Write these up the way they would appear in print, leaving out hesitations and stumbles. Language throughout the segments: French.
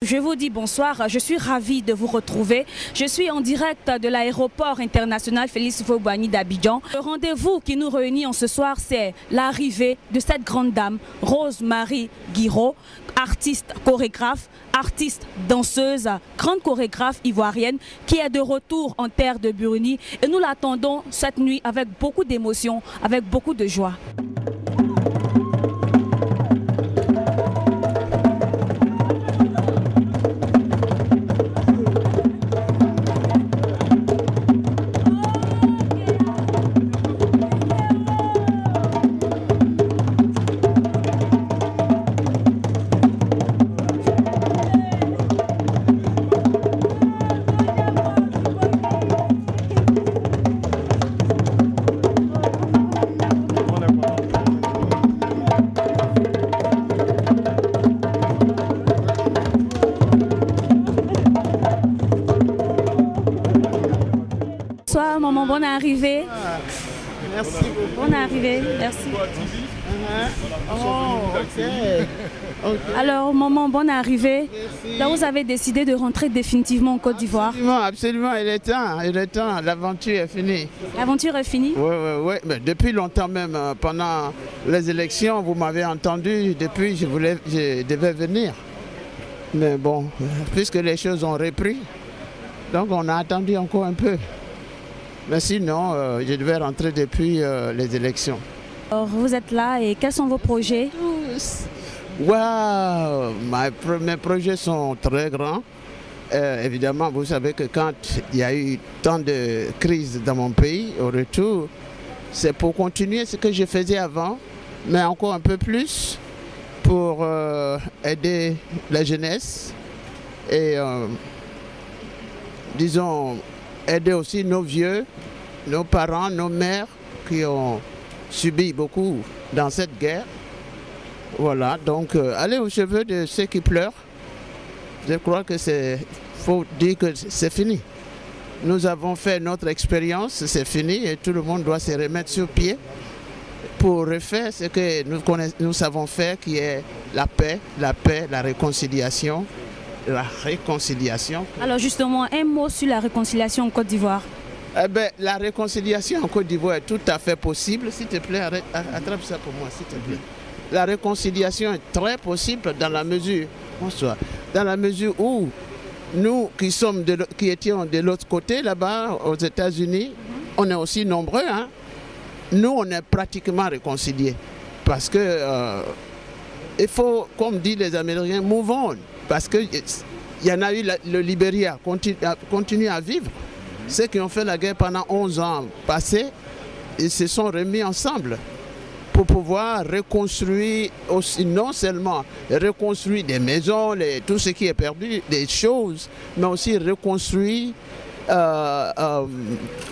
Je vous dis bonsoir, je suis ravie de vous retrouver. Je suis en direct de l'aéroport international Félix Houphouët-Boigny d'Abidjan. Le rendez-vous qui nous réunit en ce soir, c'est l'arrivée de cette grande dame, Rose-Marie Guiraud, artiste chorégraphe, artiste danseuse, grande chorégraphe ivoirienne qui est de retour en terre de Burundi. Et nous l'attendons cette nuit avec beaucoup d'émotion, avec beaucoup de joie. Bonsoir maman, bonne arrivée. Merci beaucoup. Bonne arrivée, merci. Ok. Alors maman, bonne arrivée. Merci. Là vous avez décidé de rentrer définitivement en Côte d'Ivoire. Absolument, il est temps, l'aventure est finie. L'aventure est finie? Oui, mais depuis longtemps même, pendant les élections, vous m'avez entendu, depuis je devais venir. Mais bon, puisque les choses ont repris, donc on a attendu encore un peu. Mais sinon, je devais rentrer depuis les élections. Alors vous êtes là et quels sont vos projets? Waouh, mes projets sont très grands. Évidemment, vous savez que quand il y a eu tant de crises dans mon pays, au retour, c'est pour continuer ce que je faisais avant, mais encore un peu plus pour aider la jeunesse et, disons, aider aussi nos vieux, nos parents, nos mères qui ont subi beaucoup dans cette guerre. Voilà, donc aller aux cheveux de ceux qui pleurent, je crois que faut dire que c'est fini. Nous avons fait notre expérience, c'est fini et tout le monde doit se remettre sur pied pour refaire ce que nous savons faire, qui est la paix, la réconciliation. La réconciliation. Alors justement, un mot sur la réconciliation en Côte d'Ivoire. Eh bien, la réconciliation en Côte d'Ivoire est tout à fait possible. S'il te plaît, attrape ça pour moi, s'il te plaît. La réconciliation est très possible dans la mesure, où nous qui étions de l'autre côté, là-bas, aux États-Unis, on est aussi nombreux. Hein? Nous, on est pratiquement réconciliés. Parce que il faut, comme disent les Américains, move on. Parce qu'il y en a eu, le Libéria continue à vivre. Ceux qui ont fait la guerre pendant 11 ans passés, ils se sont remis ensemble pour pouvoir reconstruire, aussi, non seulement reconstruire des maisons, tout ce qui est perdu, des choses, mais aussi reconstruire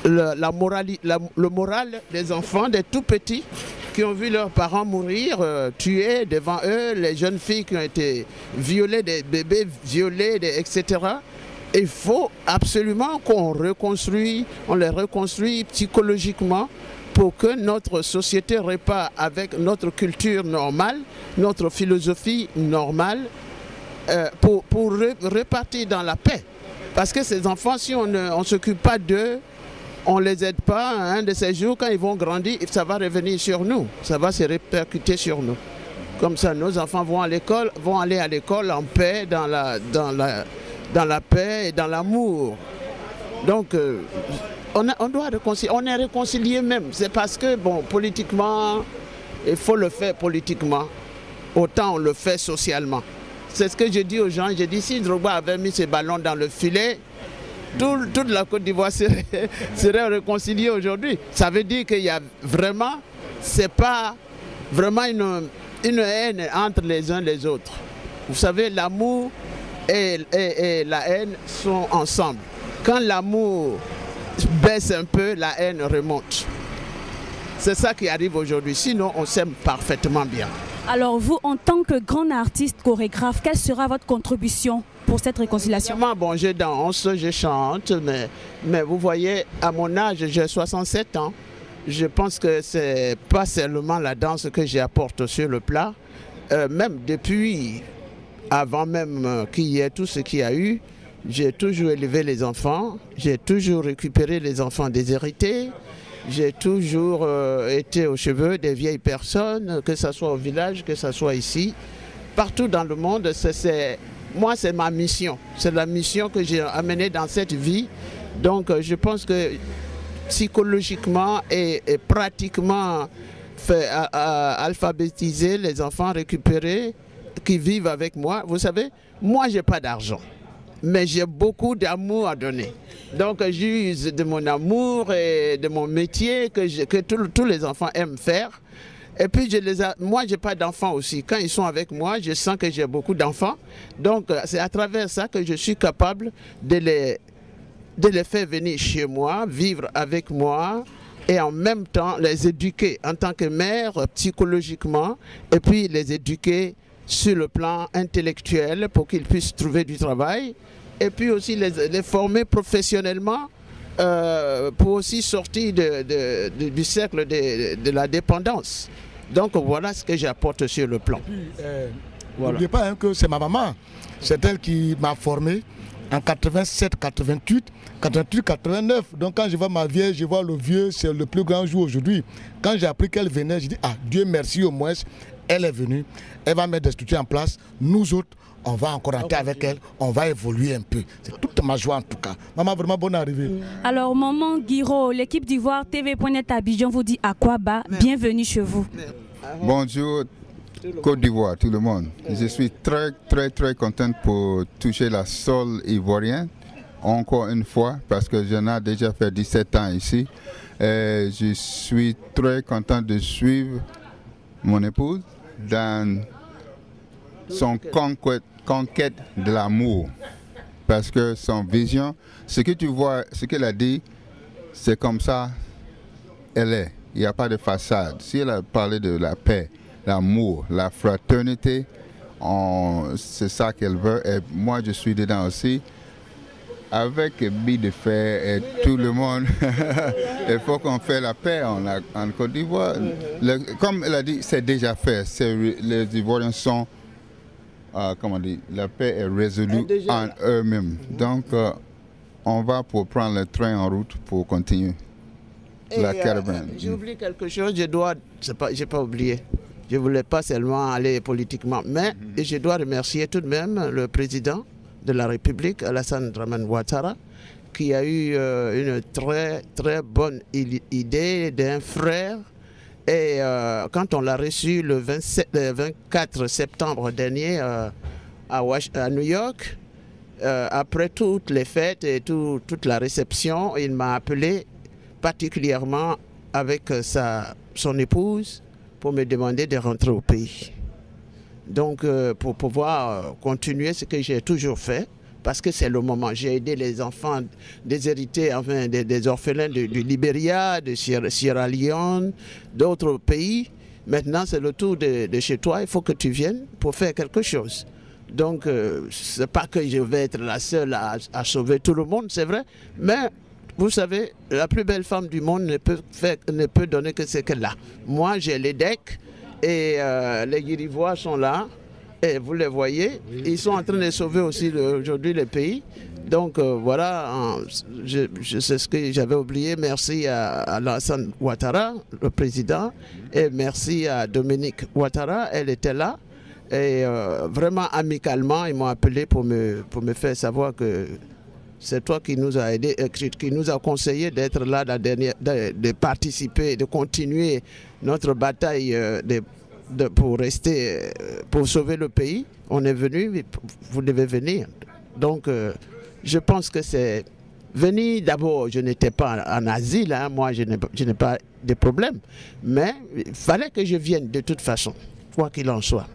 le moral des enfants, des tout petits, qui ont vu leurs parents mourir, tués devant eux, les jeunes filles qui ont été violées, des bébés violés, etc. Il faut absolument qu'on les reconstruit psychologiquement pour que notre société repart avec notre culture normale, notre philosophie normale, pour repartir dans la paix. Parce que ces enfants, si on ne s'occupe pas d'eux, on ne les aide pas, un de ces jours, quand ils vont grandir, ça va revenir sur nous, ça va se répercuter sur nous. Comme ça, nos enfants vont aller à l'école en paix, dans la paix et dans l'amour. Donc, on doit réconcilier, on est réconcilié même. C'est parce que, bon, politiquement, il faut le faire politiquement, autant on le fait socialement. C'est ce que je dis aux gens, je dis, si Drogba avait mis ses ballons dans le filet, toute la Côte d'Ivoire serait réconciliée aujourd'hui. Ça veut dire qu'il y a vraiment, c'est pas vraiment une haine entre les uns et les autres. Vous savez, l'amour et la haine sont ensemble. Quand l'amour baisse un peu, la haine remonte. C'est ça qui arrive aujourd'hui. Sinon, on s'aime parfaitement bien. Alors vous, en tant que grand artiste chorégraphe, quelle sera votre contribution pour cette réconciliation? Bon, je danse, je chante, mais vous voyez, à mon âge, j'ai 67 ans. Je pense que c'est pas seulement la danse que j'apporte sur le plat. Même depuis avant même qu'il y ait tout ce qu'il y a eu, j'ai toujours élevé les enfants, j'ai toujours récupéré les enfants déshérités, j'ai toujours été aux cheveux des vieilles personnes, que ce soit au village, que ce soit ici. Partout dans le monde, moi c'est ma mission. C'est la mission que j'ai amenée dans cette vie. Donc je pense que psychologiquement et pratiquement alphabétiser les enfants, récupérer, qui vivent avec moi. Vous savez, moi j'ai pas d'argent, mais j'ai beaucoup d'amour à donner. Donc j'use de mon amour et de mon métier que tous les enfants aiment faire. Et puis moi j'ai pas d'enfants aussi. Quand ils sont avec moi, je sens que j'ai beaucoup d'enfants. Donc c'est à travers ça que je suis capable de les faire venir chez moi, vivre avec moi et en même temps les éduquer en tant que mère psychologiquement et puis les éduquer sur le plan intellectuel pour qu'ils puissent trouver du travail et puis aussi les former professionnellement pour aussi sortir du cercle de la dépendance. Donc voilà ce que j'apporte sur le plan. Voilà. N'oubliez pas que c'est ma maman, c'est elle qui m'a formé en 87, 88, 88, 89. Donc quand je vois ma vieille, je vois le vieux, c'est le plus grand jour aujourd'hui. Quand j'ai appris qu'elle venait, je dis Dieu merci au moins, elle est venue, elle va mettre des structures en place. Nous autres, on va encore entrer avec elle, on va évoluer un peu. C'est toute ma joie en tout cas. Maman, vraiment bonne arrivée. Alors, maman Guiraud, l'équipe d'Ivoire TV.net Abidjan vous dit Akwaba, bienvenue chez vous. Bonjour Côte d'Ivoire, tout le monde. Je suis très content pour toucher la sol ivoirienne, encore une fois, parce que j'en ai déjà fait 17 ans ici. Et je suis très content de suivre mon épouse dans son conquête de l'amour. Parce que son vision, ce que tu vois, ce qu'elle a dit, c'est comme ça, elle est. Il n'y a pas de façade. Si elle a parlé de la paix, l'amour, la fraternité, c'est ça qu'elle veut. Et moi, je suis dedans aussi. Avec Bi de Fer et tout le monde, il faut qu'on fasse la paix en Côte d'Ivoire. Comme elle a dit, c'est déjà fait. Les Ivoiriens sont, comment dire, la paix est résolue en eux-mêmes. Donc, on va pour prendre le train en route pour continuer la caravane. J'ai oublié quelque chose, j'ai pas oublié. Je ne voulais pas seulement aller politiquement, mais je dois remercier tout de même le président de la République, Alassane Dramane Ouattara, qui a eu une très bonne idée d'un frère. Et quand on l'a reçu le 24 septembre dernier à New York, après toutes les fêtes et toute la réception, il m'a appelé particulièrement avec son épouse pour me demander de rentrer au pays. Donc pour pouvoir continuer ce que j'ai toujours fait, parce que c'est le moment. J'ai aidé les enfants déshérités, enfin des orphelins du Libéria, de Sierra Leone, d'autres pays. Maintenant c'est le tour de chez toi, il faut que tu viennes pour faire quelque chose. Donc c'est pas que je vais être la seule à sauver tout le monde, c'est vrai, mais vous savez, la plus belle femme du monde ne peut donner que ce qu'elle a. Moi, j'ai les decks et les Guirivois sont là. Et vous les voyez, ils sont en train de sauver aussi aujourd'hui le pays. Donc voilà, c'est ce que j'avais oublié. Merci à Alassane Ouattara, le président, et merci à Dominique Ouattara, elle était là. Et vraiment amicalement, ils m'ont appelé pour me faire savoir que c'est toi qui nous a aidé, qui nous a conseillé d'être là de participer, de continuer notre bataille pour rester, pour sauver le pays. On est venu, vous devez venir. Donc, je pense que c'est venir d'abord. Je n'étais pas en asile, hein, moi, je n'ai pas de problème. Mais il fallait que je vienne de toute façon, quoi qu'il en soit.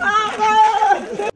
Ah,